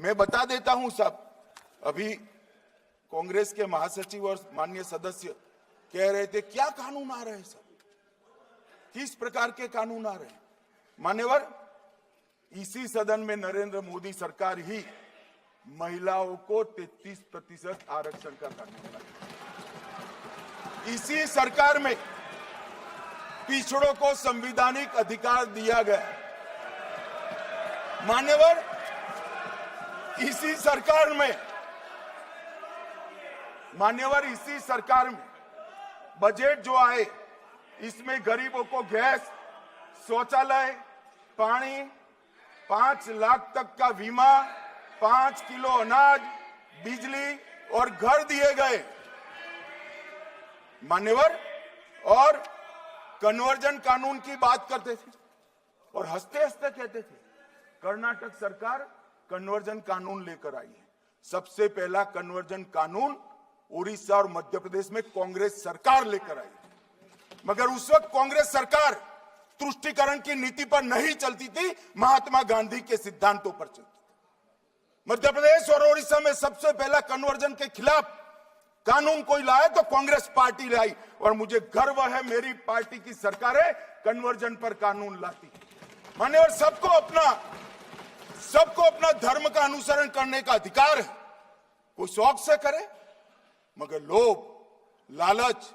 मैं बता देता हूं साहब, अभी कांग्रेस के महासचिव और माननीय सदस्य कह रहे थे क्या कानून आ रहे हैं साहब, किस प्रकार के कानून आ रहे हैं। मान्यवर, इसी सदन में नरेंद्र मोदी सरकार ही महिलाओं को 33% आरक्षण का कानून लाई। इसी सरकार में पिछड़ों को संवैधानिक अधिकार दिया गया। मान्यवर, इसी सरकार में बजट जो आए, इसमें गरीबों को गैस, शौचालय, पानी, 5 लाख तक का बीमा, 5 किलो अनाज, बिजली और घर दिए गए। मान्यवर, और कन्वर्जन कानून की बात करते थे और हंसते हंसते कहते थे कर्नाटक सरकार कन्वर्जन कानून लेकर आई है। सबसे पहला कन्वर्जन कानून उड़ीसा और मध्य प्रदेश में कांग्रेस सरकार लेकर आई, मगर उस वक्त कांग्रेस सरकार तुष्टीकरण की नीति पर नहीं चलती थी, महात्मा गांधी के सिद्धांतों पर चलती थी। मध्य प्रदेश और उड़ीसा में सबसे पहला कन्वर्जन के खिलाफ कानून कोई लाया तो कांग्रेस पार्टी लाई, और मुझे गर्व है मेरी पार्टी की सरकारें कन्वर्जन पर कानून लाती। मान्यवर, सबको अपना धर्म का अनुसरण करने का अधिकार है, कोई शौक से करे, मगर लोभ, लालच,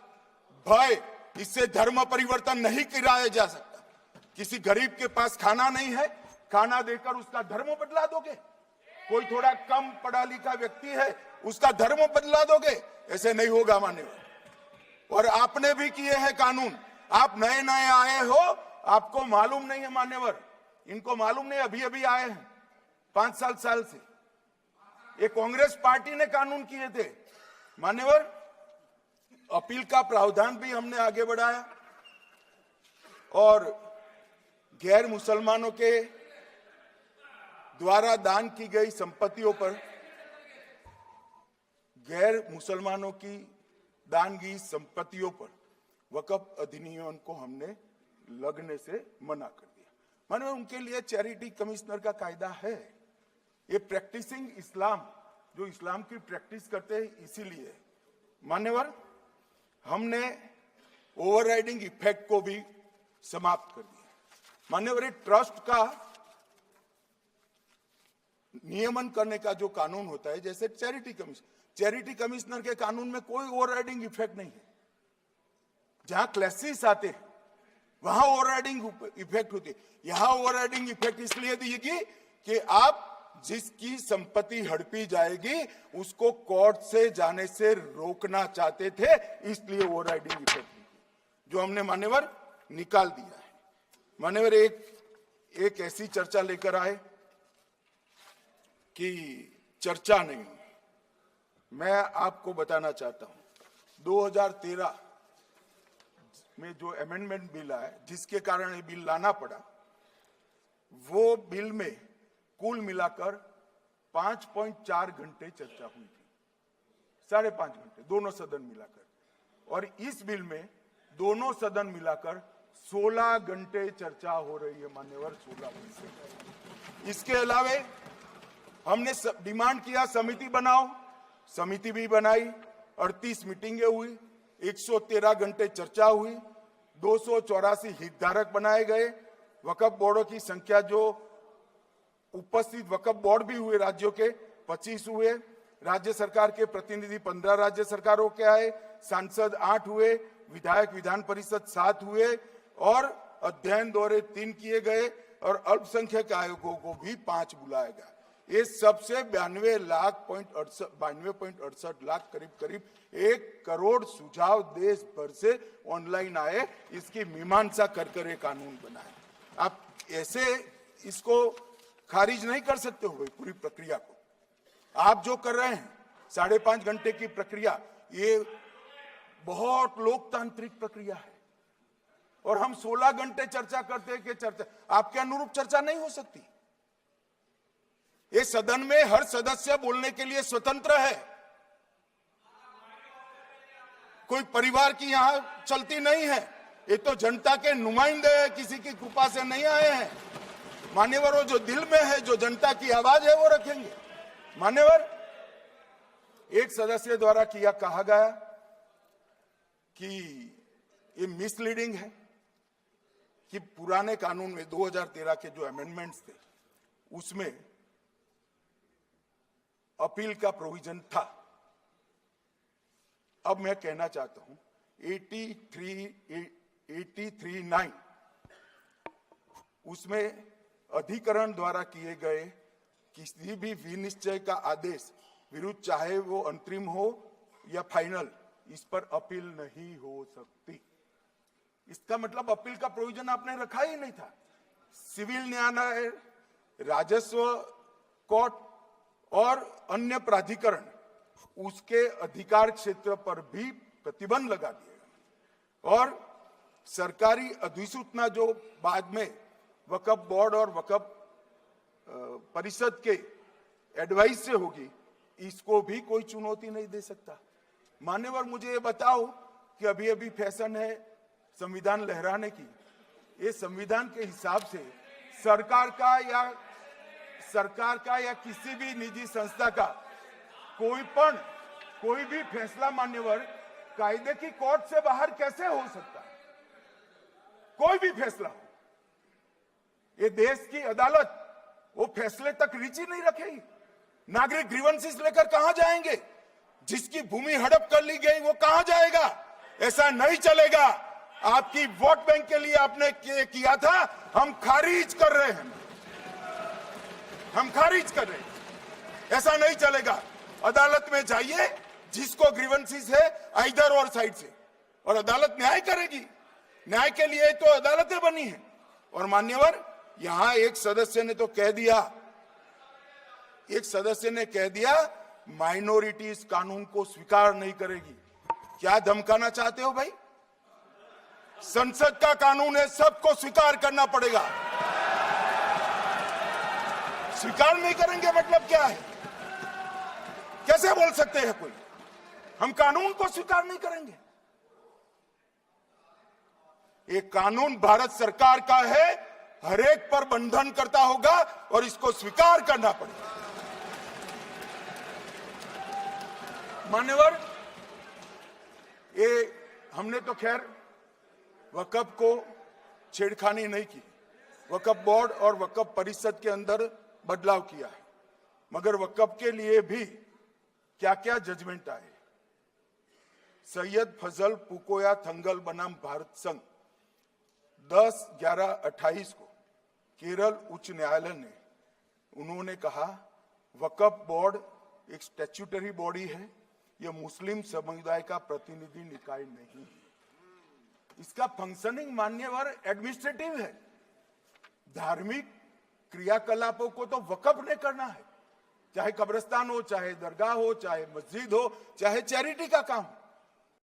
भय, इससे धर्म परिवर्तन नहीं कराया जा सकता। किसी गरीब के पास खाना नहीं है, खाना देकर उसका धर्म बदला दोगे? कोई थोड़ा कम पढ़ा लिखा व्यक्ति है, उसका धर्म बदला दोगे? ऐसे नहीं होगा मान्यवर। और आपने भी किए हैं कानून, आप नए नए आए हो, आपको मालूम नहीं है मान्यवर, इनको मालूम नहीं, अभी अभी आए हैं 5 साल से। ये कांग्रेस पार्टी ने कानून किए थे मान्यवर। अपील का प्रावधान भी हमने आगे बढ़ाया, और गैर मुसलमानों के द्वारा दान की गई संपत्तियों पर, गैर मुसलमानों की दान की संपत्तियों पर वक्फ अधिनियम को हमने लगने से मना कर दिया। मानो उनके लिए चैरिटी कमिश्नर का कायदा है। ये प्रैक्टिसिंग इस्लाम, जो इस्लाम की प्रैक्टिस करते हैं, इसीलिए मान्यवर हमने ओवरराइडिंग इफेक्ट को भी समाप्त कर दिया। मान्यवर, ये ट्रस्ट का नियमन करने का जो कानून होता है, जैसे चैरिटी कमिश्नर के कानून में कोई ओवरराइडिंग इफेक्ट नहीं है। जहां क्लासेस आते हैं वहां ओवरराइडिंग इफेक्ट होती है। यहां ओवरराइडिंग इफेक्ट इसलिए देगी कि आप जिसकी संपत्ति हड़पी जाएगी उसको कोर्ट से जाने से रोकना चाहते थे, इसलिए ओवरराइडिंग इफेक्ट जो हमने मान्यवर निकाल दिया है। मान्यवर, एक ऐसी चर्चा लेकर आए कि चर्चा नहीं। मैं आपको बताना चाहता हूं 2013 में जो अमेंडमेंट बिल आया, जिसके कारण ये बिल लाना पड़ा, वो बिल में कुल मिलाकर 5.4 घंटे चर्चा हुई थी, 5.5 घंटे दोनों सदन मिलाकर, और इस बिल में दोनों सदन मिलाकर 16 घंटे चर्चा हो रही है मान्यवर, 16 घंटे। इसके अलावे हमने डिमांड किया समिति बनाओ, समिति भी बनाई, 38 मीटिंगें हुई, 113 घंटे चर्चा हुई, 284 हितधारक बनाए गए, वक्फ बोर्डों की संख्या जो उपस्थित वक्फ बोर्ड भी हुए राज्यों के 25 हुए, राज्य सरकार के प्रतिनिधि 15 राज्य सरकारों के आए, सांसद 8 हुए, विधायक विधान परिषद 7 हुए, और अध्ययन दौरे 3 किए गए, और अल्पसंख्यक आयोगों को भी 5 बुलाया गया। ये सबसे 92.68 लाख करीब 1 करोड़ सुझाव देश भर से ऑनलाइन आए, इसकी मीमांसा कर एक कानून बनाए। आप ऐसे इसको खारिज नहीं कर सकते हो पूरी प्रक्रिया को। आप जो कर रहे हैं 5.5 घंटे की प्रक्रिया, ये बहुत लोकतांत्रिक प्रक्रिया है, और हम 16 घंटे चर्चा करते हैं कि चर्चा आपके अनुरूप चर्चा नहीं हो सकती। इस सदन में हर सदस्य बोलने के लिए स्वतंत्र है, कोई परिवार की यहां चलती नहीं है। ये तो जनता के नुमाइंदे हैं, किसी की कृपा से नहीं आए हैं। मान्यवर, जो दिल में है, जो जनता की आवाज है, वो रखेंगे। मान्यवर, एक सदस्य द्वारा कहा गया कि ये मिसलीडिंग है कि पुराने कानून में 2013 के जो अमेंडमेंट्स थे उसमें अपील का प्रोविजन था। अब मैं कहना चाहता हूं 83(9) उसमें अधिकरण द्वारा किए गए किसी भी विनिश्चय का आदेश विरुद्ध चाहे वो अंतरिम हो या फाइनल, इस पर अपील नहीं हो सकती। इसका मतलब अपील का प्रोविजन आपने रखा ही नहीं था। सिविल न्यायालय, राजस्व कोर्ट और अन्य प्राधिकरण उसके अधिकार क्षेत्र पर भी प्रतिबंध लगा दिया और सरकारी अधिसूचना जो बाद में वक्फ बोर्ड और वक्फ परिषद के एडवाइस से होगी, इसको भी कोई चुनौती नहीं दे सकता। मान्यवर, मुझे ये बताओ कि अभी अभी फैशन है संविधान लहराने की। ये संविधान के हिसाब से सरकार का या किसी भी निजी संस्था का कोई भी फैसला मान्यवर कायदे की कोर्ट से बाहर कैसे हो सकता है? कोई भी फैसला हो, ये देश की अदालत वो फैसले तक रीच ही नहीं रखेगी। नागरिक ग्रीवेंसेस लेकर कहां जाएंगे? जिसकी भूमि हड़प कर ली गई वो कहां जाएगा? ऐसा नहीं चलेगा। आपकी वोट बैंक के लिए आपने किया था, हम खारिज कर रहे हैं, ऐसा नहीं चलेगा। अदालत में जाइए, जिसको ग्रीवेंसेस है इधर और साइड से, और अदालत न्याय करेगी। न्याय के लिए तो अदालतें बनी हैं। और मान्यवर, यहां एक सदस्य ने कह दिया माइनॉरिटी इस कानून को स्वीकार नहीं करेगी। क्या धमकाना चाहते हो भाई? संसद का कानून है, सबको स्वीकार करना पड़ेगा। स्वीकार नहीं करेंगे मतलब क्या है? कैसे बोल सकते हैं कोई हम कानून को स्वीकार नहीं करेंगे? ये कानून भारत सरकार का है, हरेक पर बंधन करता होगा और इसको स्वीकार करना पड़ेगा। मान्यवर, ये हमने तो खैर वक्फ को छेड़खानी नहीं की। वक्फ बोर्ड और वक्फ परिषद के अंदर बदलाव किया है, मगर वक्फ के लिए भी क्या क्या जजमेंट आए। सैयद फजल पुकोया थंगल बनाम भारत संघ 10/11/28 को केरल उच्च न्यायालय ने उन्होंने कहा वक्फ बोर्ड एक स्टैट्यूटरी बॉडी है, यह मुस्लिम समुदाय का प्रतिनिधि निकाय नहीं है। इसका फंक्शनिंग मान्यवर एडमिनिस्ट्रेटिव है। धार्मिक क्रियाकलापों को तो वक्फ ने करना है, चाहे कब्रिस्तान हो, चाहे दरगाह हो, चाहे मस्जिद हो, चाहे चैरिटी का काम हो।